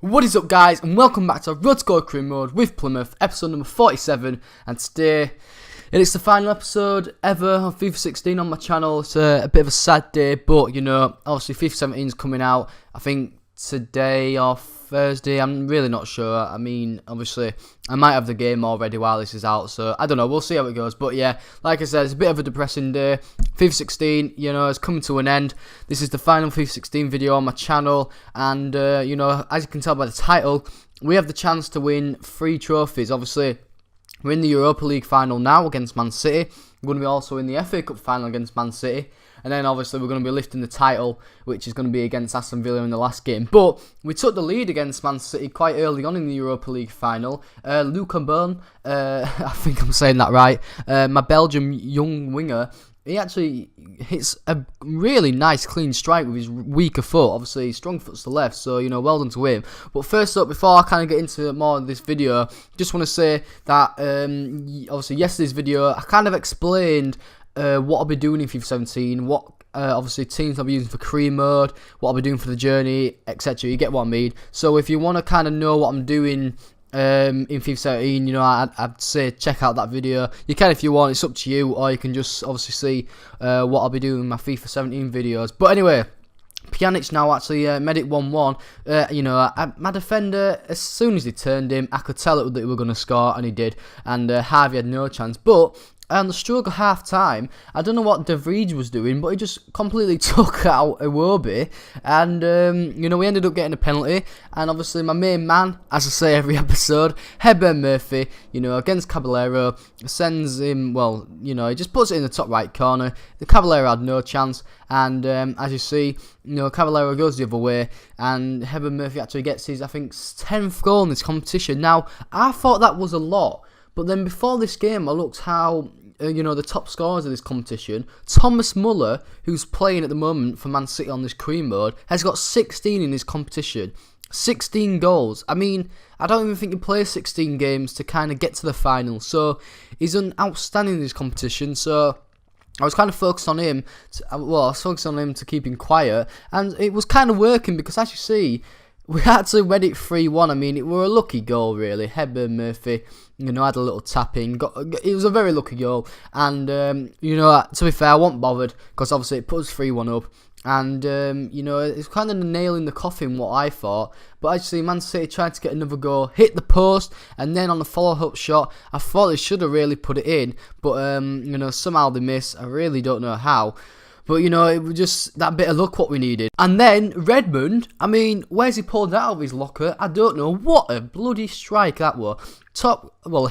What is up, guys, and welcome back to Road to Goal Career Mode with Plymouth, episode number 47, and today it's the final episode ever of FIFA 16 on my channel. It's a bit of a sad day, but you know, obviously FIFA 17 is coming out, I think today or Thursday, I'm really not sure. I mean, obviously, I might have the game already while this is out, so I don't know, we'll see how it goes. But yeah, like I said, it's a bit of a depressing day. FIFA 16, you know, is coming to an end. This is the final FIFA 16 video on my channel, and you know, as you can tell by the title, we have the chance to win 3 trophies. Obviously, we're in the Europa League final now against Man City. We're going to be also in the FA Cup final against Man City. And then obviously we're going to be lifting the title, which is going to be against Aston Villa in the last game. But we took the lead against Man City quite early on in the Europa League final. Luca Byrne, I think I'm saying that right, my Belgian young winger, he actually hits a really nice clean strike with his weaker foot. Obviously, his strong foot's the left, so, you know, well done to him. But first up, before I kind of get into more of this video, just want to say that, obviously, yesterday's video, I kind of explained what I'll be doing in FIFA 17, what obviously teams I'll be using for career mode, what I'll be doing for the journey, etc. You get what I mean. So if you want to kind of know what I'm doing in FIFA 17, you know, I'd say check out that video. You can if you want, it's up to you, or you can just obviously see what I'll be doing in my FIFA 17 videos. But anyway, Pjanic now actually made it 1-1. You know, my defender, as soon as he turned him, I could tell that he were going to score, and he did. And Harvey had no chance. But on the stroke of half time, I don't know what De Vrij was doing, but he just completely took out Iwobi, and you know, we ended up getting a penalty. And obviously my main man, as I say every episode, Headburn Murphy, you know, against Caballero, sends him, well, you know, he just puts it in the top right corner. The Caballero had no chance, and as you see, you know, Caballero goes the other way, and Headburn Murphy actually gets his, I think, 10th goal in this competition. Now, I thought that was a lot. But then before this game, I looked how, you know, the top scorers of this competition, Thomas Muller, who's playing at the moment for Man City on this career mode, has got 16 in this competition. 16 goals. I mean, I don't even think he plays 16 games to kind of get to the final. So, he's outstanding in this competition. So, I was kind of focused on him. I was focused on him to keep him quiet. And it was kind of working because, as you see, we actually read it 3-1. I mean, it were a lucky goal, really. Headburn Murphy, you know, had a little tap in. It was a very lucky goal. And, you know, to be fair, I wasn't bothered because obviously it put us 3-1 up. And, you know, it's kind of the nail in the coffin, what I thought. But actually, Man City tried to get another goal, hit the post, and then on the follow-up shot, I thought they should have really put it in. But, you know, somehow they missed. I really don't know how. But, you know, it was just that bit of luck what we needed. And then, Redmond, I mean, where's he pulled that out of his locker? I don't know. What a bloody strike that was.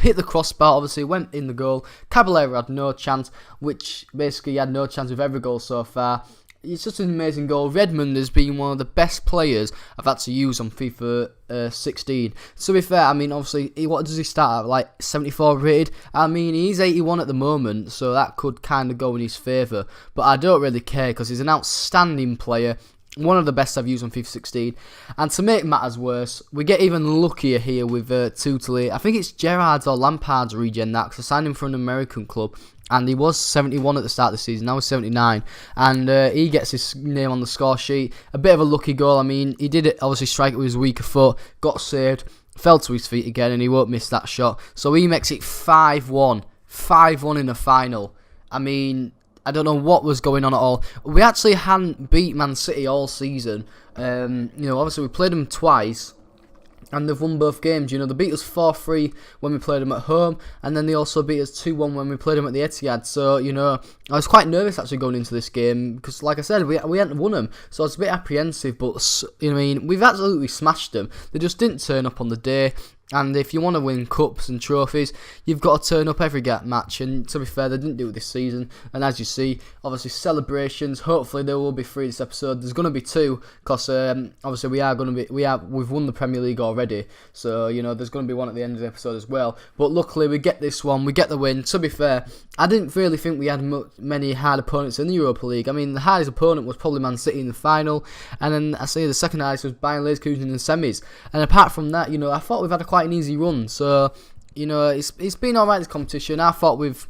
Hit the crossbar, obviously, went in the goal. Caballero had no chance, which basically he had no chance with every goal so far. It's just an amazing goal. Redmond has been one of the best players I've had to use on FIFA 16. To be fair, I mean, obviously, what does he start at? Like 74 rated? I mean, he's 81 at the moment, so that could kind of go in his favour. But I don't really care because he's an outstanding player. One of the best I've used on FIFA 16. And to make matters worse, we get even luckier here with Tuteli. I think it's Gerrard's or Lampard's regen that, because I signed him for an American club. And he was 71 at the start of the season, now he's 79. And he gets his name on the score sheet. A bit of a lucky goal. I mean, he did it, obviously strike it with his weaker foot, got saved, fell to his feet again, and he won't miss that shot. So he makes it 5-1. 5-1 in the final. I mean, I don't know what was going on at all. We actually hadn't beat Man City all season. You know, obviously we played them twice, and they've won both games. You know, they beat us 4-3 when we played them at home, and then they also beat us 2-1 when we played them at the Etihad. So, you know, I was quite nervous actually going into this game because, like I said, we hadn't won them. So I was a bit apprehensive, but, you know, I mean, we've absolutely smashed them. They just didn't turn up on the day. And if you want to win cups and trophies, you've got to turn up every match. And to be fair, they didn't do it this season. And as you see, obviously celebrations. Hopefully there will be 3 this episode. There's going to be 2 because obviously we've won the Premier League already. So, you know, there's going to be one at the end of the episode as well. But luckily we get this one. We get the win. To be fair, I didn't really think we had many hard opponents in the Europa League. I mean, the hardest opponent was probably Man City in the final. And then I say the second hardest was Bayern Leverkusen in the semis. And apart from that, you know, I thought we've had quite an easy run. So, you know, it's been alright, this competition. I thought we've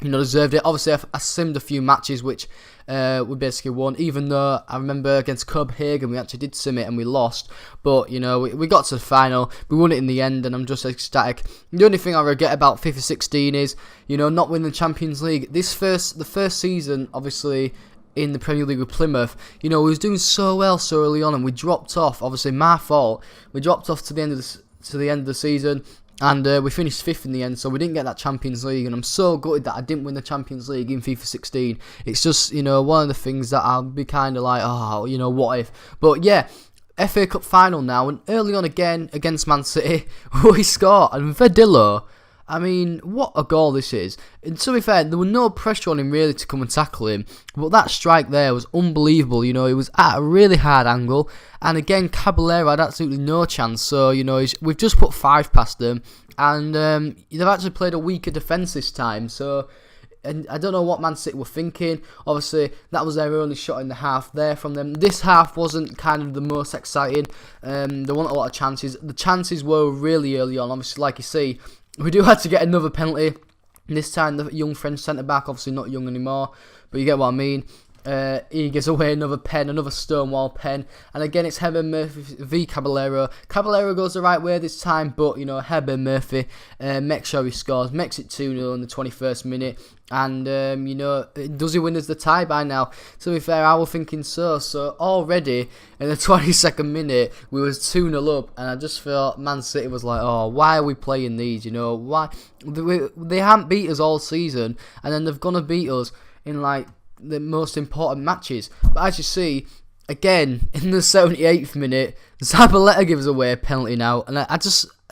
deserved it. Obviously, I simmed a few matches which we basically won, even though I remember against Copenhagen we actually did sim it and we lost. But, we got to the final, we won it in the end, and I'm just ecstatic. The only thing I regret about FIFA 16 is, not winning the Champions League. The first season, obviously, in the Premier League with Plymouth, we was doing so well so early on, and we dropped off. Obviously, my fault. We dropped off to the end of the season. And we finished 5th in the end, so we didn't get that Champions League. And I'm so gutted that I didn't win the Champions League in FIFA 16. It's just, one of the things that I'll be kind of like, what if? But yeah, FA Cup final now. And early on again, against Man City, we scored. And Verdillo, I mean, what a goal this is. And to be fair, there was no pressure on him really to come and tackle him. But that strike there was unbelievable. It was at a really hard angle. And again, Caballero had absolutely no chance. So, we've just put 5 past them. And they've actually played a weaker defence this time. So, and I don't know what Man City were thinking. Obviously, that was their only shot in the half there from them. This half wasn't kind of the most exciting. There weren't a lot of chances. The chances were really early on. Obviously, like you see, we do have to get another penalty. This time, the young French centre-back, obviously not young anymore, but you get what I mean. He gives away another Stonewall pen. And again, it's Heber Murphy v Caballero. Caballero goes the right way this time, but, Heber Murphy makes sure he scores, makes it 2-0 in the 21st minute. And, does he win as the tie by now? To be fair, I was thinking so. So, already in the 22nd minute, we was 2-0 up. And I just felt Man City was like, oh, why are we playing these? Why? They haven't beat us all season. And then they've gonna beat us in, the most important matches. But as you see, again, in the 78th minute, Zabaleta gives away a penalty now. And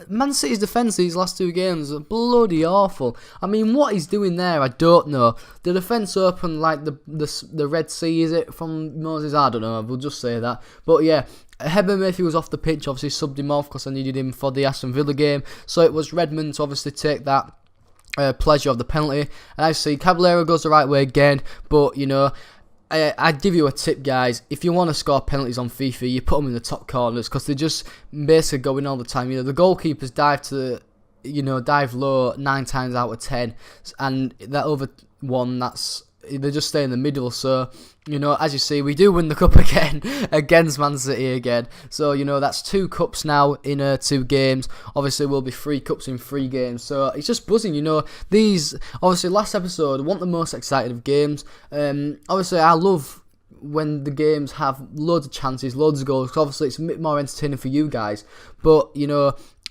Man City's defence these last 2 games are bloody awful. I mean, what he's doing there, I don't know. The defence open like the Red Sea, is it, from Moses? I don't know, we'll just say that. But yeah, Heber Murphy was off the pitch, obviously subbed him off because I needed him for the Aston Villa game. So it was Redmond to obviously take that pleasure of the penalty. And I see Caballero goes the right way again, but I'd give you a tip, guys. If you want to score penalties on FIFA, you put them in the top corners because they're just basically going all the time. The goalkeepers dive low 9 times out of 10, and that other one, they just stay in the middle. So, as you see, we do win the cup again against Man City again. So, that's 2 cups now in 2 games. Obviously, we'll be 3 cups in 3 games. So, it's just buzzing, These, obviously, last episode, weren't the most excited of games. Obviously, I love when the games have loads of chances, loads of goals. 'Cause obviously, it's a bit more entertaining for you guys. But,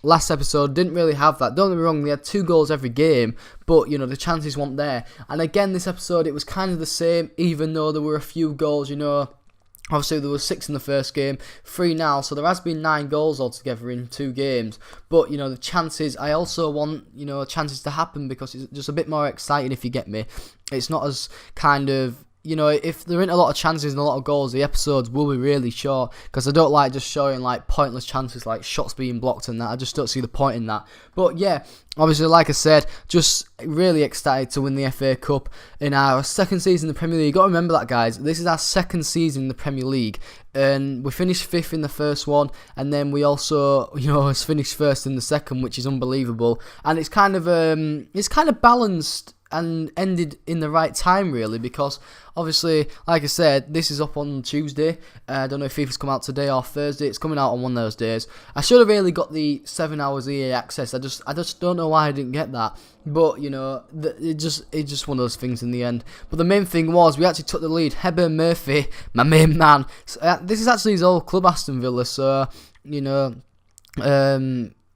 last episode didn't really have that. Don't get me wrong, they had 2 goals every game, but the chances weren't there. And again, this episode it was kind of the same, even though there were a few goals. Obviously there was 6 in the first game, 3 now, so there has been 9 goals altogether in 2 games. But the chances, I also want chances to happen because it's just a bit more exciting, if you get me. It's not as kind of, if there ain't a lot of chances and a lot of goals, the episodes will be really short, because I don't like just showing pointless chances like shots being blocked and that. I just don't see the point in that. But yeah, obviously, like I said, just really excited to win the FA Cup in our 2nd season in the Premier League. Got to remember that, guys. This is our 2nd season in the Premier League, and we finished 5th in the first one, and then we also, finished 1st in the second, which is unbelievable. And it's kind of balanced and ended in the right time, really, because obviously, like I said, this is up on Tuesday. I don't know if FIFA's come out today or Thursday. It's coming out on one of those days. I should have really got the 7 hours EA access. I just don't know why I didn't get that. But it's just one of those things in the end. But the main thing was we actually took the lead. Heber Murphy, my main man. So, this is actually his old club, Aston Villa. So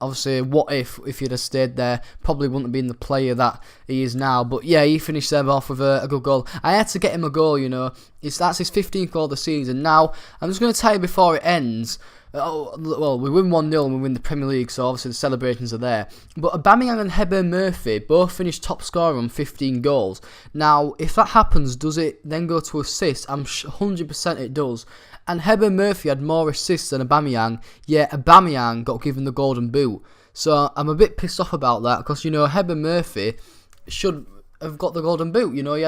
obviously, what if he'd have stayed there? Probably wouldn't have been the player that he is now. But yeah, he finished them off with a good goal. I had to get him a goal, That's his 15th goal of the season. Now, I'm just going to tell you before it ends. We win 1-0 and we win the Premier League, so obviously the celebrations are there. But Aubameyang and Heber Murphy both finished top scorer on 15 goals. Now, if that happens, does it then go to assists? I'm 100% it does. And Heber Murphy had more assists than Aubameyang, yet Aubameyang got given the golden boot. So I'm a bit pissed off about that, because Heber Murphy should have got the golden boot. He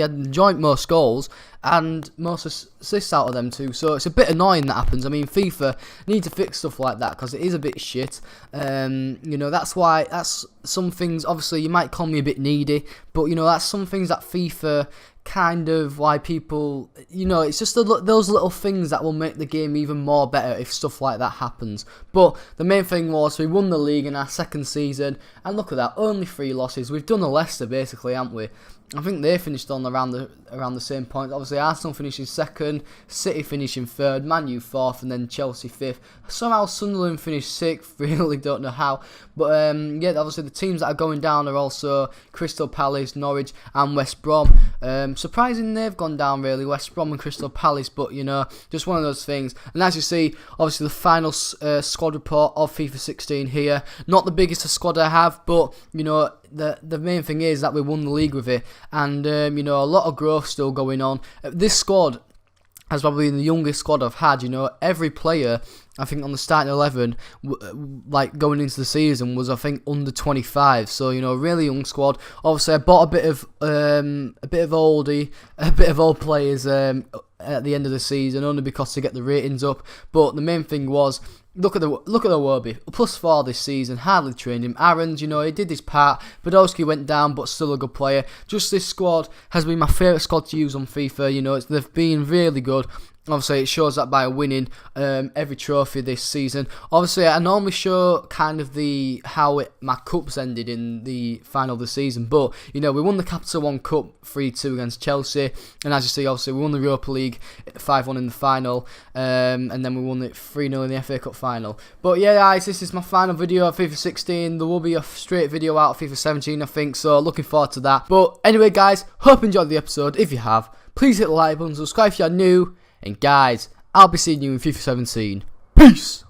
had joint most goals, and most assists out of them too. So it's a bit annoying that happens. I mean, FIFA need to fix stuff like that because it is a bit shit. You know, that's some things. Obviously, you might call me a bit needy, but you know, that's some things that FIFA kind of why people, you know, it's just those little things that will make the game even more better if stuff like that happens. But the main thing was we won the league in our second season, and look at that, only 3 losses. We've done a Leicester basically, haven't we? I think they finished on around the same point. Obviously, Arsenal finishing second, City finishing third, Man U fourth, and then Chelsea fifth. Somehow Sunderland finished sixth. Really don't know how. But yeah, obviously the teams that are going down are also Crystal Palace, Norwich, and West Brom. Surprising they've gone down really, West Brom and Crystal Palace. But you know, just one of those things. And as you see, obviously the final squad report of FIFA 16 here. Not the biggest squad I have, but you know, the main thing is that we won the league with it, and you know, a lot of growth still going on. This squad has probably been the youngest squad I've had. You know, every player I think on the starting 11, like going into the season, was I think under 25. So you know, really young squad. Obviously, I bought a bit of old players at the end of the season only because to get the ratings up. But the main thing was, Look at the Iwobi, +4 this season, hardly trained him. Aaron's, you know, he did his part. Podolski went down, but still a good player. Just this squad has been my favourite squad to use on FIFA. You know, they've been really good. Obviously, it shows that by winning every trophy this season. Obviously, I normally show kind of how my cups ended in the final of the season. But, you know, we won the Capital One Cup 3-2 against Chelsea. And as you see, obviously, we won the Europa League 5-1 in the final. And then we won it 3-0 in the FA Cup final. But yeah, guys, this is my final video of FIFA 16. There will be a straight video out of FIFA 17, I think. So, looking forward to that. But anyway, guys, hope you enjoyed the episode. If you have, please hit the like button, subscribe if you're new. And guys, I'll be seeing you in FIFA 17. Peace!